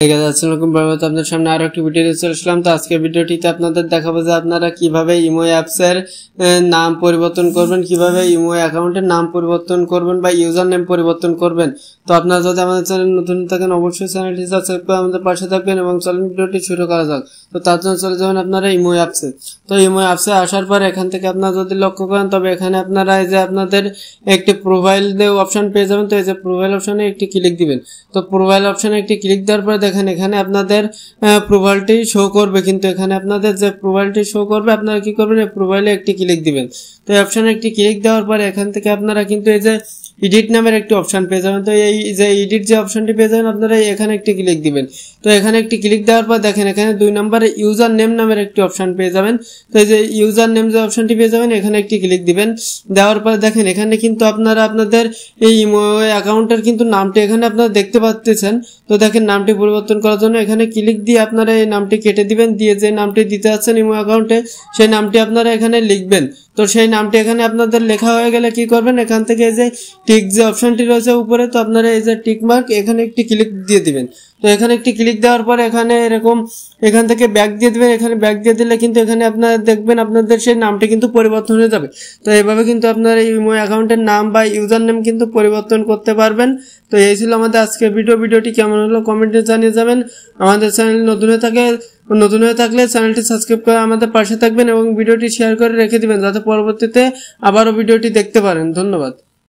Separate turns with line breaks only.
আপনাদের সামনে আরো একটি ভিডিও চলে আসলাম। তো আজকের ভিডিওটিতে আপনাদের দেখাবো যে আপনারা কিভাবে ইমো অ্যাপস এর নাম পরিবর্তন করবেন, কিভাবে ইমো অ্যাকাউন্টের নাম পরিবর্তন করবেন বা ইউজার নেম পরিবর্তন করবেন। তো আপনারা যদি আমাদের চ্যানেল নতুন থাকেন অবশ্যই চ্যানেলটি সাবস্ক্রাইব করে আমাদের পাশে থাকবেন এবং চলুন ভিডিওটি শুরু করা যাক। তো তার জন্য চলে যাবেন আপনারা ইমো অ্যাপসে। তো ইমো অ্যাপসে আসার পর এখান থেকে আপনারা যদি লক্ষ্য করেন তবে এখানে আপনারা এই যে আপনাদের একটি প্রোফাইল অপশন পেয়ে যাবেন। তো এই যে প্রোফাইল অপশনে একটি ক্লিক দিবেন। তো প্রোফাইল অপশনে একটি ক্লিক দেওয়ার পর দেখেন এখানে আপনাদের প্রোফাইলটি শো করবে, কিন্তু এখানে আপনাদের যে প্রোফাইলটি শো করবে আপনারা কি করবেন, এই প্রোফাইলে একটি ক্লিক দিবেন। তো এই অপশনে একটি ক্লিক দেওয়ার পর এখান থেকে আপনারা কিন্তু এই যে এডিট নামের একটি অপশন পেয়ে যাবেন। তো এই যে এডিট যে অপশনটি পেয়ে যাবেন আপনারা এখানে একটি ক্লিক দিবেন। তো এখানে একটি ক্লিক দেওয়ার পর দেখেন এখানে 2 নম্বরে ইউজার নেম নামের একটি অপশন পেয়ে যাবেন। তো এই যে ইউজার নেম যে অপশনটি পেয়ে যাবেন এখানে একটি ক্লিক দিবেন। দেওয়ার পর দেখেন এখানে কিন্তু আপনারা আপনাদের এই ইমো অ্যাকাউন্টের কিন্তু নামটি এখানে আপনারা দেখতে পাচ্ছেন। তো দেখেন নামটি পরিবর্তন করার জন্য এখানে ক্লিক দিয়ে আপনারা এই নামটি কেটে দিবেন, দিয়ে যে নামটি দিতে যাচ্ছেন ইমো অ্যাকাউন্টে সেই নামটি আপনারা এখানে লিখবেন। তো সেই নামটি এখানে আপনাদের লেখা হয়ে গেলে কি করবেন, এখান থেকে এই যে টিক যে অপশনটি রয়েছে উপরে, তো আপনারা এই যে টিক মার্ক এখানে একটি ক্লিক দিয়ে দিবেন। তো এখানে একটি ক্লিক দেওয়ার পর এখানে এরকম এখান থেকে ব্যাক দিয়ে দিবেন। এখানে ব্যাক দিয়ে দিলে কিন্তু এখানে আপনারা দেখবেন আপনাদের সেই নামটি কিন্তু পরিবর্তন হয়ে যাবে। তো এইভাবে কিন্তু আপনারা ইমো অ্যাকাউন্টের নাম বা ইউজার নেম কিন্তু পরিবর্তন করতে পারবেন। তো এই ছিল আমাদের আজকের ভিডিওটি কেমন হলো কমেন্টে জানিয়ে যাবেন। আমাদের চ্যানেল নতুন হয়ে থাকলে চ্যানেলটি সাবস্ক্রাইব করে আমাদের পাশে থাকবেন এবং ভিডিওটি শেয়ার করে রেখে দিবেন যাতে পরবর্তীতে আবারও ভিডিওটি দেখতে পারেন। ধন্যবাদ।